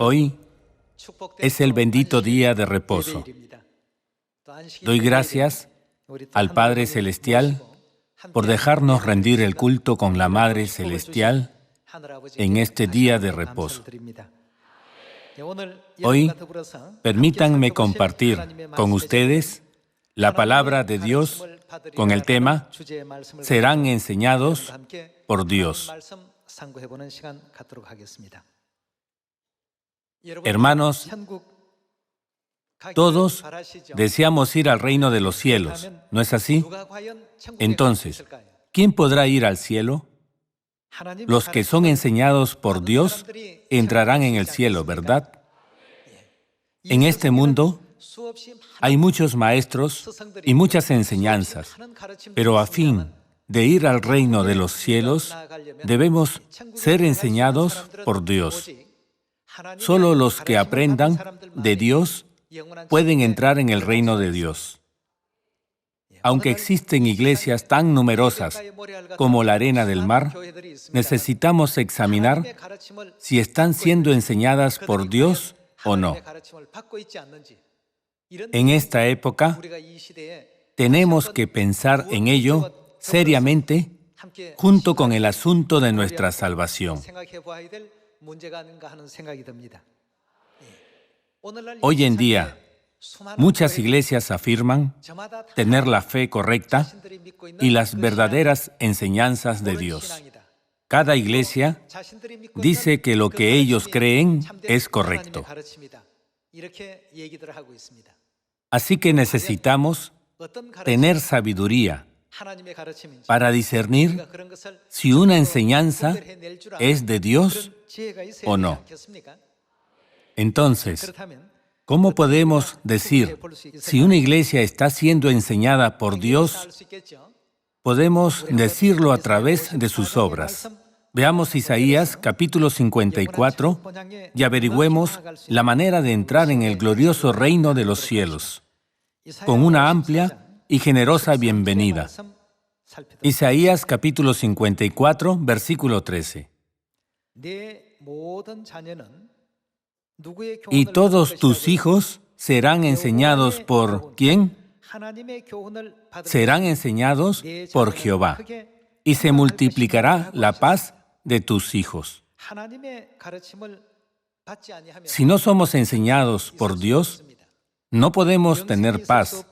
Hoy es el bendito día de reposo. Doy gracias al Padre Celestial por dejarnos rendir el culto con la Madre Celestial en este día de reposo. Hoy, permítanme compartir con ustedes la palabra de Dios con el tema "Serán enseñados por Dios". Hermanos, todos deseamos ir al reino de los cielos, ¿no es así? Entonces, ¿quién podrá ir al cielo? Los que son enseñados por Dios entrarán en el cielo, ¿verdad? En este mundo hay muchos maestros y muchas enseñanzas, pero a fin de ir al reino de los cielos, debemos ser enseñados por Dios. Solo los que aprendan de Dios pueden entrar en el reino de Dios. Aunque existen iglesias tan numerosas como la arena del mar, necesitamos examinar si están siendo enseñadas por Dios o no. En esta época, tenemos que pensar en ello seriamente junto con el asunto de nuestra salvación. Hoy en día, muchas iglesias afirman tener la fe correcta y las verdaderas enseñanzas de Dios. Cada iglesia dice que lo que ellos creen es correcto. Así que necesitamos tener sabiduría para discernir si una enseñanza es de Dios o no. Entonces, ¿cómo podemos decir si una iglesia está siendo enseñada por Dios? Podemos decirlo a través de sus obras. Veamos Isaías capítulo 54 y averigüemos la manera de entrar en el glorioso reino de los cielos, con una amplia y generosa bienvenida. Isaías capítulo 54, versículo 13. Y todos tus hijos serán enseñados por ¿quién? Serán enseñados por Jehová, y se multiplicará la paz de tus hijos. Si no somos enseñados por Dios, no podemos tener paz,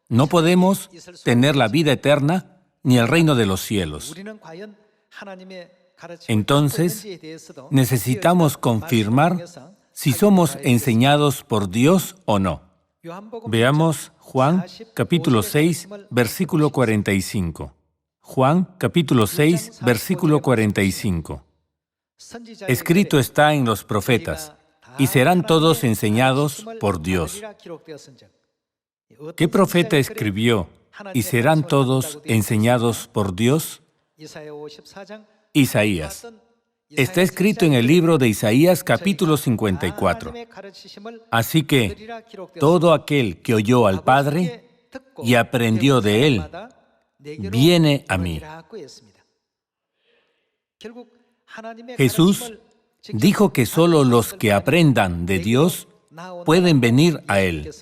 no podemos tener la vida eterna ni el reino de los cielos. Entonces, necesitamos confirmar si somos enseñados por Dios o no. Veamos Juan capítulo 6, versículo 45. Juan capítulo 6, versículo 45. Escrito está en los profetas, y serán todos enseñados por Dios. ¿Qué profeta escribió, y serán todos enseñados por Dios? Isaías. Está escrito en el libro de Isaías capítulo 54. Así que todo aquel que oyó al Padre y aprendió de Él, viene a mí. Jesús dijo que solo los que aprendan de Dios pueden venir a Él.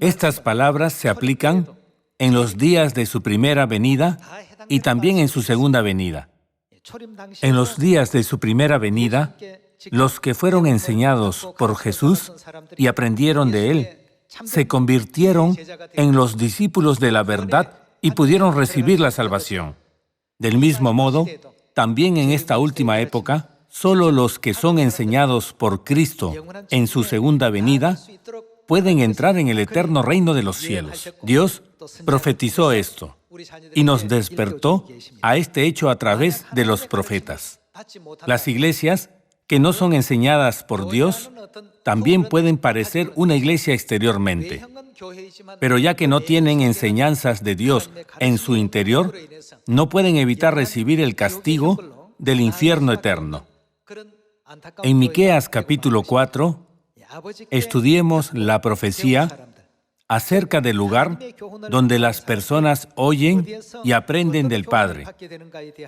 Estas palabras se aplican en los días de su primera venida y también en su segunda venida. En los días de su primera venida, los que fueron enseñados por Jesús y aprendieron de Él, se convirtieron en los discípulos de la verdad y pudieron recibir la salvación. Del mismo modo, también en esta última época, solo los que son enseñados por Cristo en su segunda venida pueden entrar en el eterno reino de los cielos. Dios profetizó esto y nos despertó a este hecho a través de los profetas. Las iglesias que no son enseñadas por Dios también pueden parecer una iglesia exteriormente, pero ya que no tienen enseñanzas de Dios en su interior, no pueden evitar recibir el castigo del infierno eterno. En Miqueas capítulo 4, estudiemos la profecía acerca del lugar donde las personas oyen y aprenden del Padre,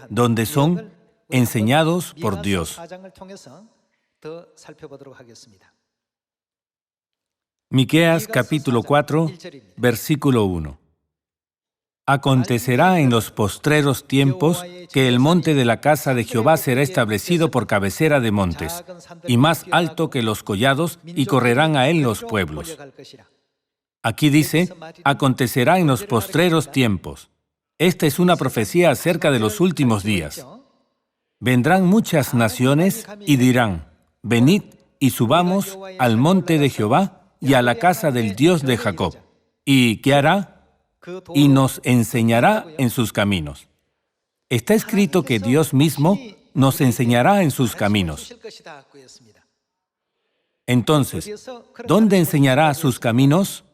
donde son enseñados por Dios. Miqueas capítulo 4, versículo 1. Acontecerá en los postreros tiempos que el monte de la casa de Jehová será establecido por cabecera de montes, y más alto que los collados, y correrán a él los pueblos. Aquí dice, acontecerá en los postreros tiempos. Esta es una profecía acerca de los últimos días. Vendrán muchas naciones y dirán, venid y subamos al monte de Jehová y a la casa del Dios de Jacob. ¿Y qué hará? Y nos enseñará en sus caminos. Está escrito que Dios mismo nos enseñará en sus caminos. Entonces, ¿dónde enseñará sus caminos?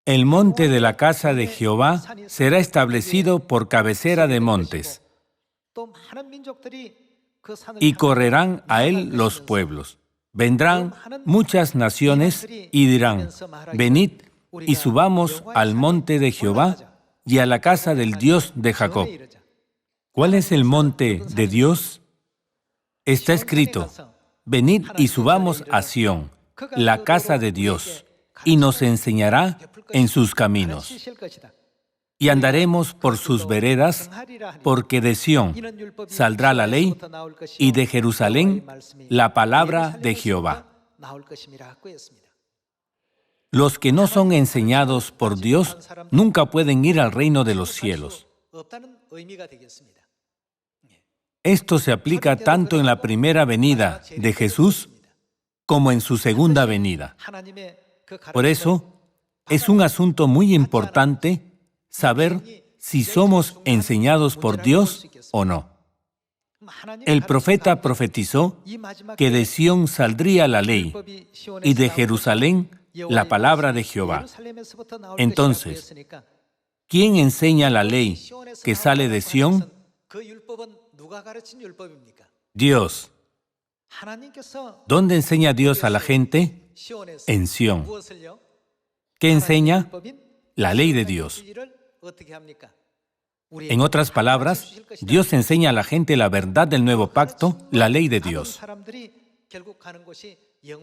El monte de la casa de Jehová será establecido por cabecera de montes, y correrán a él los pueblos. Vendrán muchas naciones y dirán, venid y subamos al monte de Jehová y a la casa del Dios de Jacob. ¿Cuál es el monte de Dios? Está escrito, venid y subamos a Sión, la casa de Dios, y nos enseñará en sus caminos. Y andaremos por sus veredas, porque de Sión saldrá la ley, y de Jerusalén la palabra de Jehová. Los que no son enseñados por Dios nunca pueden ir al reino de los cielos. Esto se aplica tanto en la primera venida de Jesús como en su segunda venida. Por eso, es un asunto muy importante saber si somos enseñados por Dios o no. El profeta profetizó que de Sión saldría la ley y de Jerusalén la palabra de Jehová. Entonces, ¿quién enseña la ley que sale de Sión? Dios. ¿Dónde enseña Dios a la gente? En Sión. ¿Qué enseña? La ley de Dios. En otras palabras, Dios enseña a la gente la verdad del nuevo pacto, la ley de Dios.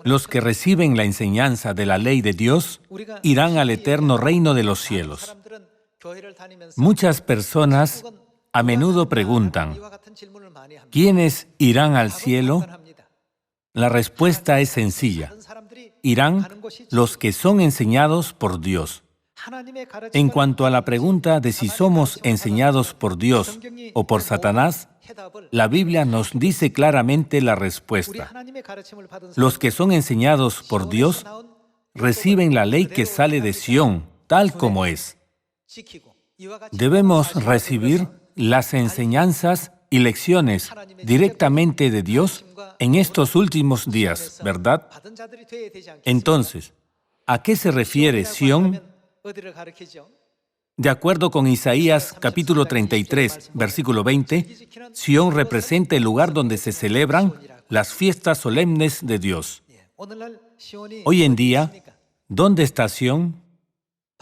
Los que reciben la enseñanza de la ley de Dios irán al eterno reino de los cielos. Muchas personas a menudo preguntan, ¿quiénes irán al cielo? La respuesta es sencilla. Irán los que son enseñados por Dios. En cuanto a la pregunta de si somos enseñados por Dios o por Satanás, la Biblia nos dice claramente la respuesta. Los que son enseñados por Dios reciben la ley que sale de Sión, tal como es. Debemos recibir las enseñanzas y lecciones directamente de Dios en estos últimos días, ¿verdad? Entonces, ¿a qué se refiere Sión? De acuerdo con Isaías capítulo 33, versículo 20, Sión representa el lugar donde se celebran las fiestas solemnes de Dios. Hoy en día, ¿dónde está Sión?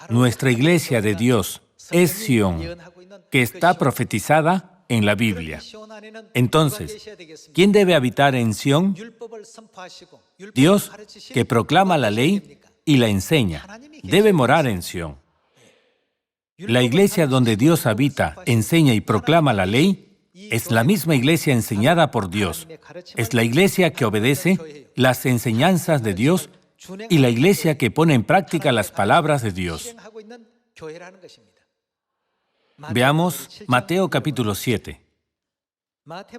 Nuestra iglesia de Dios es Sión, que está profetizada en la Biblia. Entonces, ¿quién debe habitar en Sión? Dios, que proclama la ley y la enseña, debe morar en Sión. La iglesia donde Dios habita, enseña y proclama la ley es la misma iglesia enseñada por Dios. Es la iglesia que obedece las enseñanzas de Dios y la iglesia que pone en práctica las palabras de Dios. Veamos Mateo capítulo 7.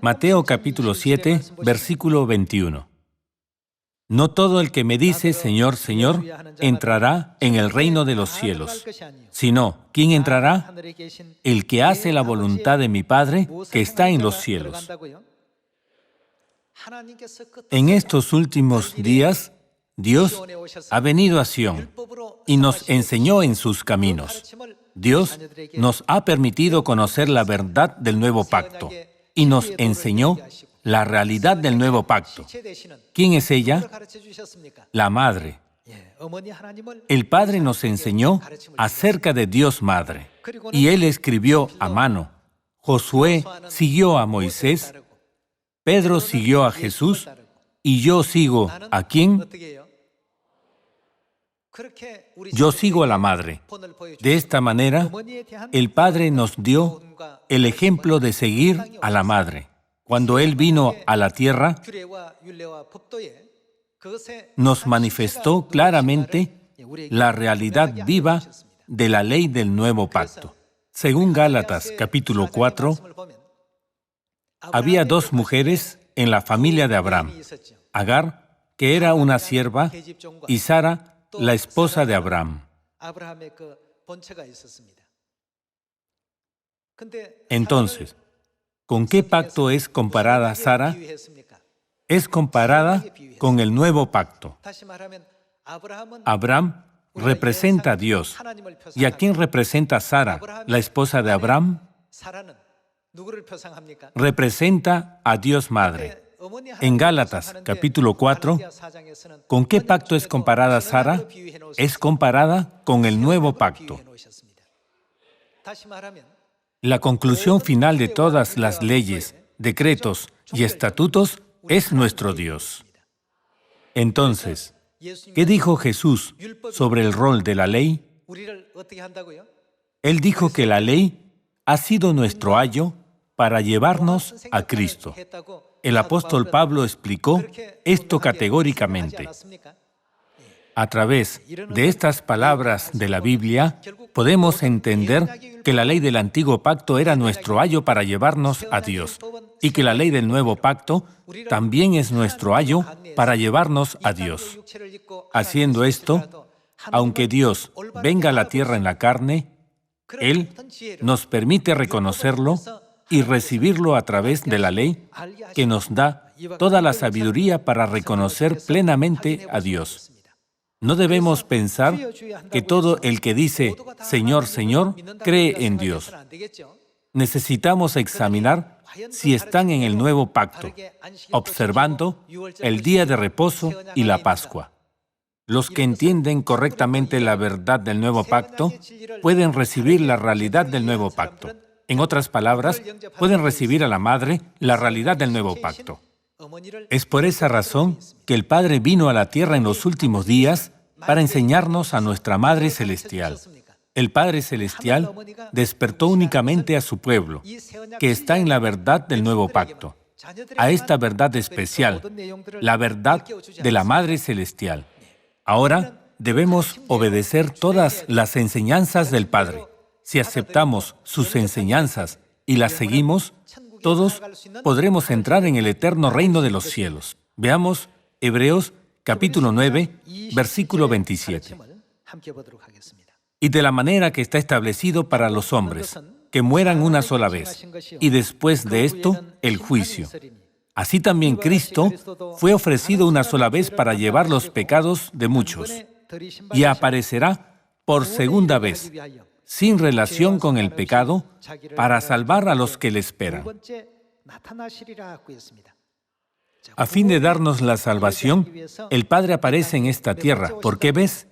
Mateo capítulo 7, versículo 21. No todo el que me dice, Señor, Señor, entrará en el reino de los cielos, sino, ¿quién entrará? El que hace la voluntad de mi Padre que está en los cielos. En estos últimos días, Dios ha venido a Sión y nos enseñó en sus caminos. Dios nos ha permitido conocer la verdad del nuevo pacto y nos enseñó la realidad del nuevo pacto. ¿Quién es ella? La Madre. El Padre nos enseñó acerca de Dios Madre, y Él escribió a mano. Josué siguió a Moisés, Pedro siguió a Jesús, y yo sigo ¿a quién? Yo sigo a la Madre. De esta manera, el Padre nos dio el ejemplo de seguir a la Madre. Cuando Él vino a la tierra, nos manifestó claramente la realidad viva de la ley del nuevo pacto. Según Gálatas capítulo 4, había dos mujeres en la familia de Abraham: Agar, que era una sierva, y Sara, la esposa de Abraham. Entonces, ¿con qué pacto es comparada Sara? Es comparada con el nuevo pacto. Abraham representa a Dios. ¿Y a quién representa Sara, la esposa de Abraham? Representa a Dios Madre. En Gálatas, capítulo 4, ¿con qué pacto es comparada Sara? Es comparada con el nuevo pacto. La conclusión final de todas las leyes, decretos y estatutos es nuestro Dios. Entonces, ¿qué dijo Jesús sobre el rol de la ley? Él dijo que la ley ha sido nuestro ayo para llevarnos a Cristo. El apóstol Pablo explicó esto categóricamente. A través de estas palabras de la Biblia, podemos entender que la ley del antiguo pacto era nuestro ayo para llevarnos a Dios, y que la ley del nuevo pacto también es nuestro ayo para llevarnos a Dios. Haciendo esto, aunque Dios venga a la tierra en la carne, Él nos permite reconocerlo y recibirlo a través de la ley que nos da toda la sabiduría para reconocer plenamente a Dios. No debemos pensar que todo el que dice Señor, Señor, cree en Dios. Necesitamos examinar si están en el nuevo pacto, observando el día de reposo y la Pascua. Los que entienden correctamente la verdad del nuevo pacto pueden recibir la realidad del nuevo pacto. En otras palabras, pueden recibir a la Madre la realidad del nuevo pacto. Es por esa razón que el Padre vino a la tierra en los últimos días para enseñarnos a nuestra Madre Celestial. El Padre Celestial despertó únicamente a su pueblo, que está en la verdad del nuevo pacto, a esta verdad especial, la verdad de la Madre Celestial. Ahora debemos obedecer todas las enseñanzas del Padre. Si aceptamos sus enseñanzas y las seguimos, todos podremos entrar en el eterno reino de los cielos. Veamos Hebreos capítulo 9, versículo 27. Y de la manera que está establecido para los hombres, que mueran una sola vez, y después de esto, el juicio. Así también Cristo fue ofrecido una sola vez para llevar los pecados de muchos, y aparecerá por segunda vez, sin relación con el pecado, para salvar a los que le esperan. A fin de darnos la salvación, el Padre aparece en esta tierra. ¿Por qué ves?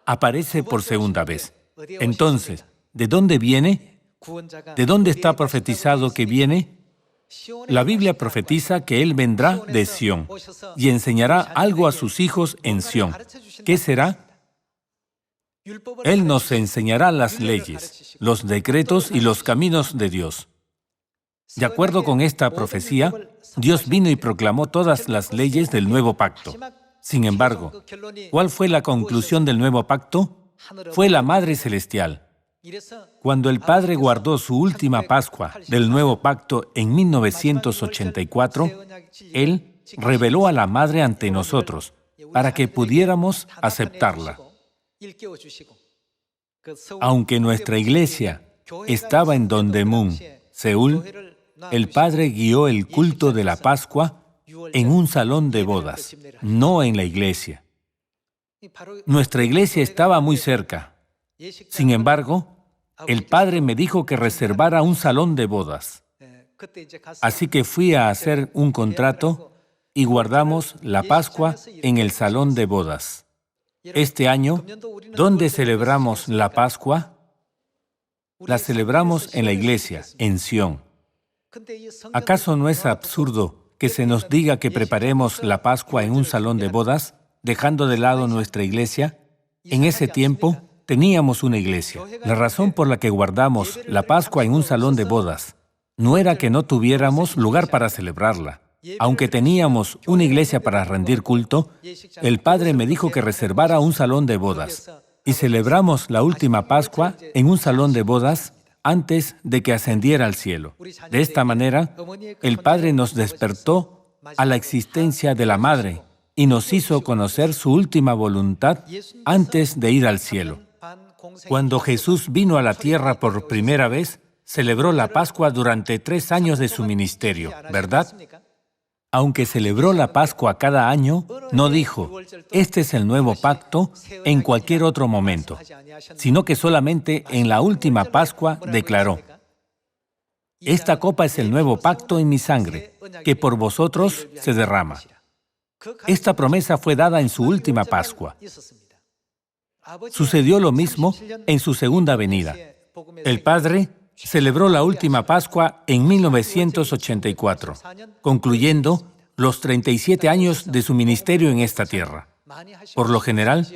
Aparece por segunda vez. Entonces, ¿de dónde viene? ¿De dónde está profetizado que viene? La Biblia profetiza que Él vendrá de Sión y enseñará algo a sus hijos en Sión. ¿Qué será? Él nos enseñará las leyes, los decretos y los caminos de Dios. De acuerdo con esta profecía, Dios vino y proclamó todas las leyes del nuevo pacto. Sin embargo, ¿cuál fue la conclusión del nuevo pacto? Fue la Madre Celestial. Cuando el Padre guardó su última Pascua del nuevo pacto en 1984, Él reveló a la Madre ante nosotros para que pudiéramos aceptarla. Aunque nuestra iglesia estaba en Dongdaemun, Seúl, el Padre guió el culto de la Pascua en un salón de bodas, no en la iglesia. Nuestra iglesia estaba muy cerca. Sin embargo, el Padre me dijo que reservara un salón de bodas. Así que fui a hacer un contrato y guardamos la Pascua en el salón de bodas. Este año, ¿dónde celebramos la Pascua? La celebramos en la iglesia, en Sión. ¿Acaso no es absurdo que se nos diga que preparemos la Pascua en un salón de bodas, dejando de lado nuestra iglesia? En ese tiempo, teníamos una iglesia. La razón por la que guardamos la Pascua en un salón de bodas no era que no tuviéramos lugar para celebrarla. Aunque teníamos una iglesia para rendir culto, el Padre me dijo que reservara un salón de bodas. Y celebramos la última Pascua en un salón de bodas antes de que ascendiera al cielo. De esta manera, el Padre nos despertó a la existencia de la Madre y nos hizo conocer su última voluntad antes de ir al cielo. Cuando Jesús vino a la tierra por primera vez, celebró la Pascua durante 3 años de su ministerio, ¿verdad? Aunque celebró la Pascua cada año, no dijo, este es el nuevo pacto en cualquier otro momento, sino que solamente en la última Pascua declaró, esta copa es el nuevo pacto en mi sangre, que por vosotros se derrama. Esta promesa fue dada en su última Pascua. Sucedió lo mismo en su segunda venida. El Padre celebró la última Pascua en 1984, concluyendo los 37 años de su ministerio en esta tierra. Por lo general,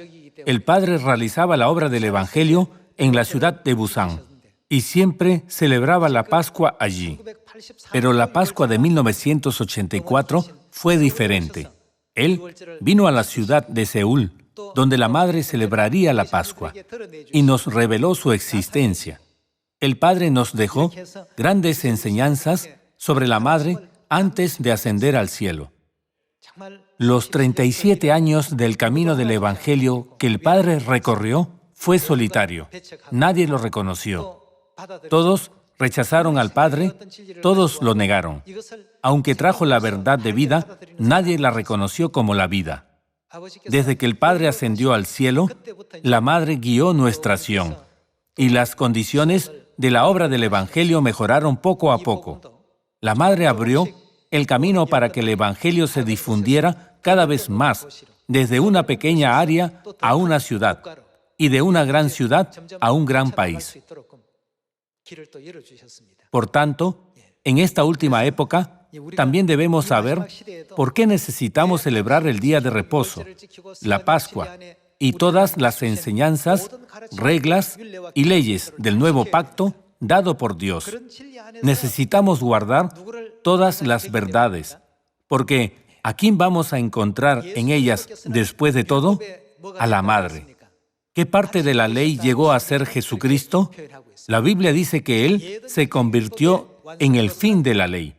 el Padre realizaba la obra del Evangelio en la ciudad de Busan y siempre celebraba la Pascua allí. Pero la Pascua de 1984 fue diferente. Él vino a la ciudad de Seúl, donde la Madre celebraría la Pascua, y nos reveló su existencia. El Padre nos dejó grandes enseñanzas sobre la Madre antes de ascender al cielo. Los 37 años del camino del Evangelio que el Padre recorrió fue solitario. Nadie lo reconoció. Todos rechazaron al Padre, todos lo negaron. Aunque trajo la verdad de vida, nadie la reconoció como la vida. Desde que el Padre ascendió al cielo, la Madre guió nuestra acción, y las condiciones de la obra del Evangelio mejoraron poco a poco. La Madre abrió el camino para que el Evangelio se difundiera cada vez más, desde una pequeña área a una ciudad, y de una gran ciudad a un gran país. Por tanto, en esta última época, también debemos saber por qué necesitamos celebrar el día de reposo, la Pascua, y todas las enseñanzas, reglas y leyes del nuevo pacto dado por Dios. Necesitamos guardar todas las verdades, porque ¿a quién vamos a encontrar en ellas después de todo? A la Madre. ¿Qué parte de la ley llegó a ser Jesucristo? La Biblia dice que Él se convirtió en el fin de la ley.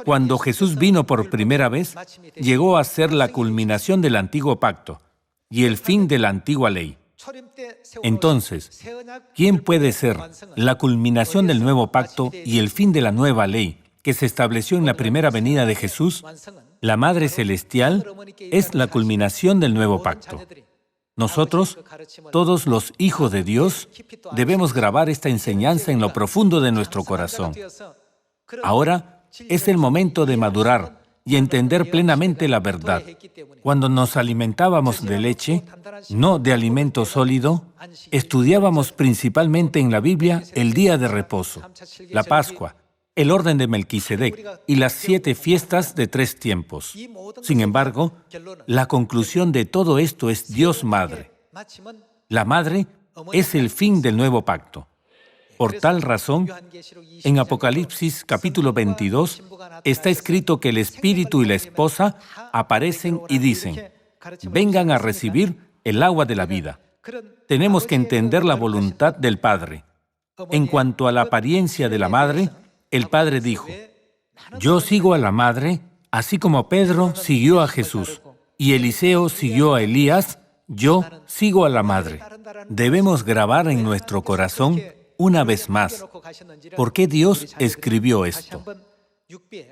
Cuando Jesús vino por primera vez, llegó a ser la culminación del antiguo pacto y el fin de la antigua ley. Entonces, ¿quién puede ser la culminación del nuevo pacto y el fin de la nueva ley que se estableció en la primera venida de Jesús? La Madre Celestial es la culminación del nuevo pacto. Nosotros, todos los hijos de Dios, debemos grabar esta enseñanza en lo profundo de nuestro corazón. Ahora es el momento de madurar y entender plenamente la verdad. Cuando nos alimentábamos de leche, no de alimento sólido, estudiábamos principalmente en la Biblia el día de reposo, la Pascua, el orden de Melquisedec y las 7 fiestas de 3 tiempos. Sin embargo, la conclusión de todo esto es Dios Madre. La Madre es el fin del nuevo pacto. Por tal razón, en Apocalipsis capítulo 22 está escrito que el Espíritu y la esposa aparecen y dicen, vengan a recibir el agua de la vida. Tenemos que entender la voluntad del Padre. En cuanto a la apariencia de la Madre, el Padre dijo, yo sigo a la Madre, así como Pedro siguió a Jesús y Eliseo siguió a Elías, yo sigo a la Madre. Debemos grabar en nuestro corazón una vez más por qué Dios escribió esto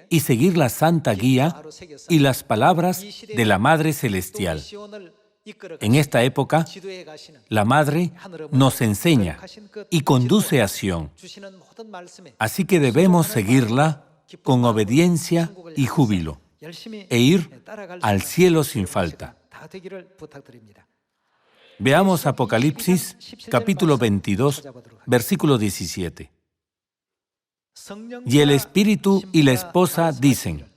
y seguir la santa guía y las palabras de la Madre Celestial. En esta época, la Madre nos enseña y conduce a Sión. Así que debemos seguirla con obediencia y júbilo, e ir al cielo sin falta. Veamos Apocalipsis, capítulo 22, versículo 17. Y el Espíritu y la esposa dicen.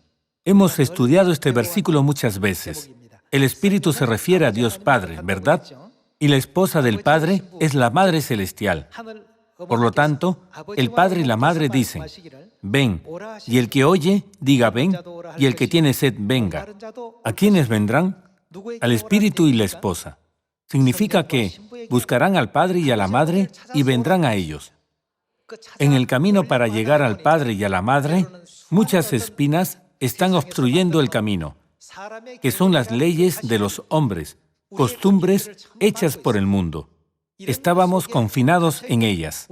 Hemos estudiado este versículo muchas veces. El Espíritu se refiere a Dios Padre, ¿verdad? Y la esposa del Padre es la Madre Celestial. Por lo tanto, el Padre y la Madre dicen, ven, y el que oye, diga ven, y el que tiene sed, venga. ¿A quiénes vendrán? Al Espíritu y la esposa. Significa que buscarán al Padre y a la Madre y vendrán a ellos. En el camino para llegar al Padre y a la Madre, muchas espinas están obstruyendo el camino, que son las leyes de los hombres, costumbres hechas por el mundo. Estábamos confinados en ellas.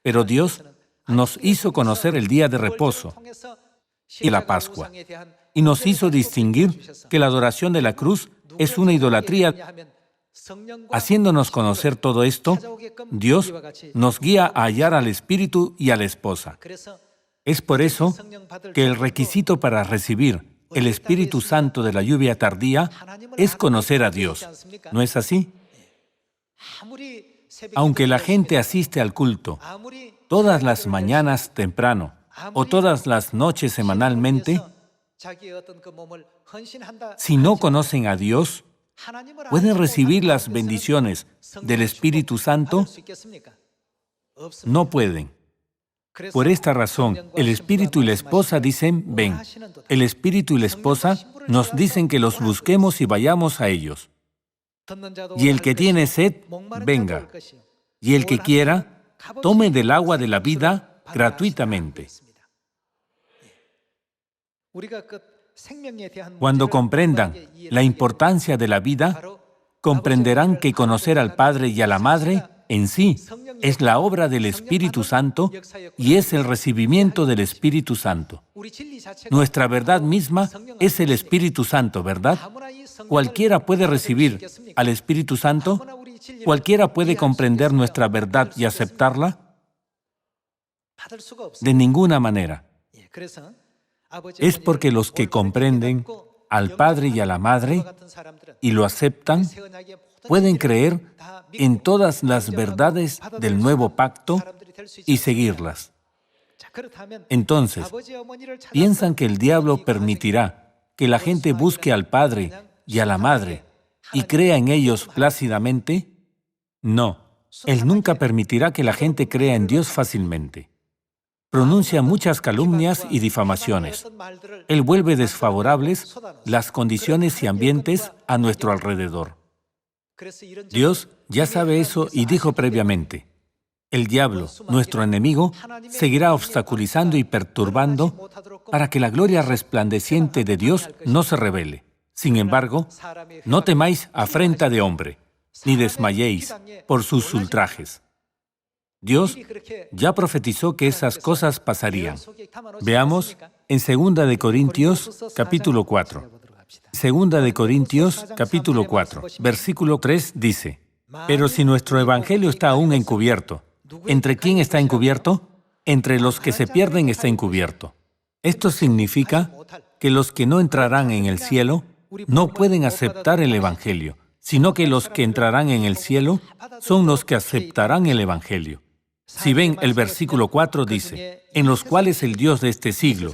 Pero Dios nos hizo conocer el día de reposo y la Pascua, y nos hizo distinguir que la adoración de la cruz es una idolatría. Haciéndonos conocer todo esto, Dios nos guía a hallar al Espíritu y a la esposa. Es por eso que el requisito para recibir el Espíritu Santo de la lluvia tardía es conocer a Dios. ¿No es así? Aunque la gente asiste al culto todas las mañanas temprano o todas las noches semanalmente, si no conocen a Dios, ¿pueden recibir las bendiciones del Espíritu Santo? No pueden. Por esta razón, el Espíritu y la esposa dicen, ven. El Espíritu y la esposa nos dicen que los busquemos y vayamos a ellos. Y el que tiene sed, venga. Y el que quiera, tome del agua de la vida gratuitamente. Cuando comprendan la importancia de la vida, comprenderán que conocer al Padre y a la Madre en sí es la obra del Espíritu Santo y es el recibimiento del Espíritu Santo. Nuestra verdad misma es el Espíritu Santo, ¿verdad? ¿Cualquiera puede recibir al Espíritu Santo? ¿Cualquiera puede comprender nuestra verdad y aceptarla? De ninguna manera. Es porque los que comprenden al Padre y a la Madre y lo aceptan, pueden creer en todas las verdades del nuevo pacto y seguirlas. Entonces, ¿piensan que el diablo permitirá que la gente busque al Padre y a la Madre y crea en ellos plácidamente? No, Él nunca permitirá que la gente crea en Dios fácilmente. Pronuncia muchas calumnias y difamaciones. Él vuelve desfavorables las condiciones y ambientes a nuestro alrededor. Dios ya sabe eso y dijo previamente, el diablo, nuestro enemigo, seguirá obstaculizando y perturbando para que la gloria resplandeciente de Dios no se revele. Sin embargo, no temáis afrenta de hombre, ni desmayéis por sus ultrajes. Dios ya profetizó que esas cosas pasarían. Veamos en 2 de Corintios, capítulo 4. 2 de Corintios, capítulo 4, versículo 3 dice, pero si nuestro evangelio está aún encubierto, ¿entre quién está encubierto? Entre los que se pierden está encubierto. Esto significa que los que no entrarán en el cielo no pueden aceptar el evangelio, sino que los que entrarán en el cielo son los que aceptarán el evangelio. Si ven, el versículo 4 dice, en los cuales el Dios de este siglo.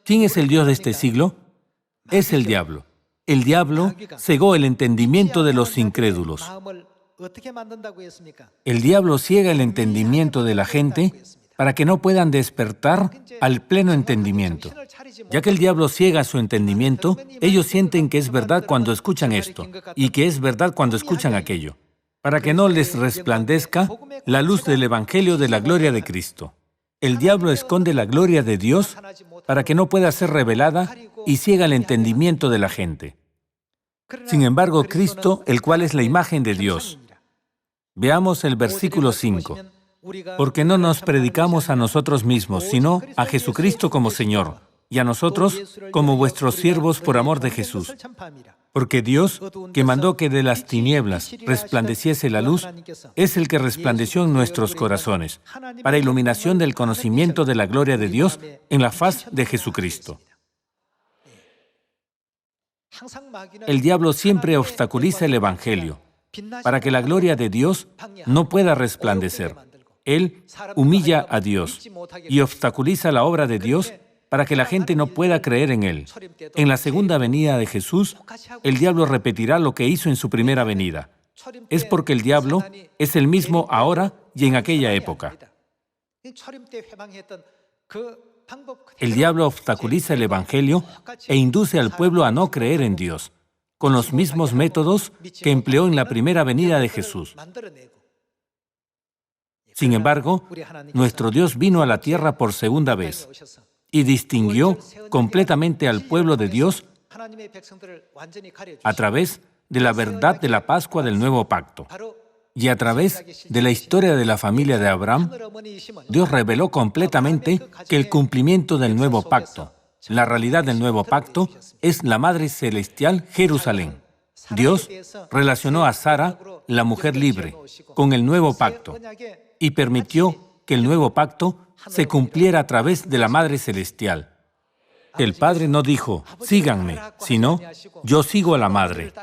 ¿Quién es el Dios de este siglo? Es el diablo. El diablo cegó el entendimiento de los incrédulos. El diablo ciega el entendimiento de la gente para que no puedan despertar al pleno entendimiento. Ya que el diablo ciega su entendimiento, ellos sienten que es verdad cuando escuchan esto y que es verdad cuando escuchan aquello, para que no les resplandezca la luz del Evangelio de la gloria de Cristo. El diablo esconde la gloria de Dios para que no pueda ser revelada y ciega el entendimiento de la gente. Sin embargo, Cristo, el cual es la imagen de Dios. Veamos el versículo 5. Porque no nos predicamos a nosotros mismos, sino a Jesucristo como Señor, y a nosotros como vuestros siervos por amor de Jesús. Porque Dios, que mandó que de las tinieblas resplandeciese la luz, es el que resplandeció en nuestros corazones, para iluminación del conocimiento de la gloria de Dios en la faz de Jesucristo. El diablo siempre obstaculiza el Evangelio, para que la gloria de Dios no pueda resplandecer. Él humilla a Dios y obstaculiza la obra de Dios para que la gente no pueda creer en Él. En la segunda venida de Jesús, el diablo repetirá lo que hizo en su primera venida. Es porque el diablo es el mismo ahora y en aquella época. El diablo obstaculiza el Evangelio e induce al pueblo a no creer en Dios, con los mismos métodos que empleó en la primera venida de Jesús. Sin embargo, nuestro Dios vino a la tierra por segunda vez y distinguió completamente al pueblo de Dios a través de la verdad de la Pascua del Nuevo Pacto. Y a través de la historia de la familia de Abraham, Dios reveló completamente que el cumplimiento del Nuevo Pacto, la realidad del Nuevo Pacto, es la Madre Celestial Jerusalén. Dios relacionó a Sara, la mujer libre, con el Nuevo Pacto y permitió que el Nuevo Pacto se cumpliera a través de la Madre Celestial. El Padre no dijo, síganme, sino, yo sigo a la Madre.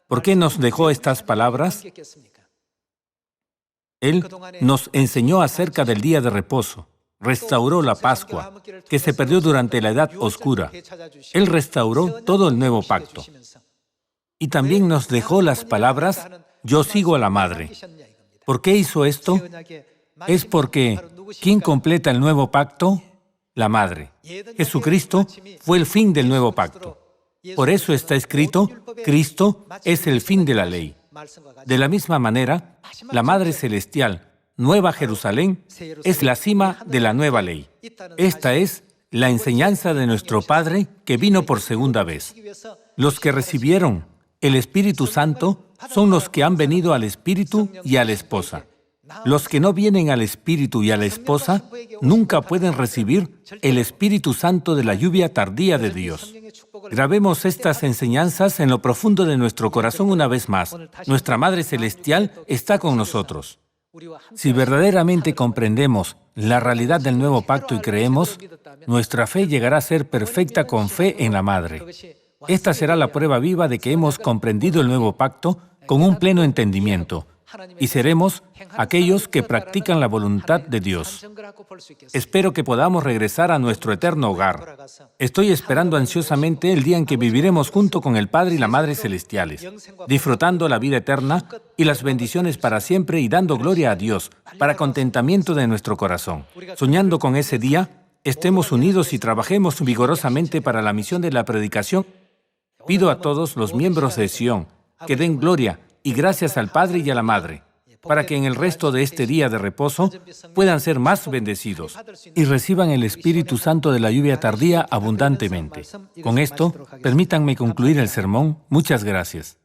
¿Por qué nos dejó estas palabras? Él nos enseñó acerca del día de reposo, restauró la Pascua, que se perdió durante la Edad Oscura. Él restauró todo el Nuevo Pacto. Y también nos dejó las palabras, yo sigo a la Madre. ¿Por qué hizo esto? Es porque, ¿quién completa el Nuevo Pacto? La Madre. Jesucristo fue el fin del Nuevo Pacto. Por eso está escrito, Cristo es el fin de la ley. De la misma manera, la Madre Celestial, Nueva Jerusalén, es la cima de la nueva ley. Esta es la enseñanza de nuestro Padre que vino por segunda vez. Los que recibieron el Espíritu Santo son los que han venido al Espíritu y a la Esposa. Los que no vienen al Espíritu y a la Esposa nunca pueden recibir el Espíritu Santo de la lluvia tardía de Dios. Grabemos estas enseñanzas en lo profundo de nuestro corazón una vez más. Nuestra Madre Celestial está con nosotros. Si verdaderamente comprendemos la realidad del Nuevo Pacto y creemos, nuestra fe llegará a ser perfecta con fe en la Madre. Esta será la prueba viva de que hemos comprendido el Nuevo Pacto con un pleno entendimiento y seremos aquellos que practican la voluntad de Dios. Espero que podamos regresar a nuestro eterno hogar. Estoy esperando ansiosamente el día en que viviremos junto con el Padre y la Madre Celestiales, disfrutando la vida eterna y las bendiciones para siempre y dando gloria a Dios para contentamiento de nuestro corazón. Soñando con ese día, estemos unidos y trabajemos vigorosamente para la misión de la predicación. Pido a todos los miembros de Sion que den gloria y gracias al Padre y a la Madre, para que en el resto de este día de reposo puedan ser más bendecidos y reciban el Espíritu Santo de la lluvia tardía abundantemente. Con esto, permítanme concluir el sermón. Muchas gracias.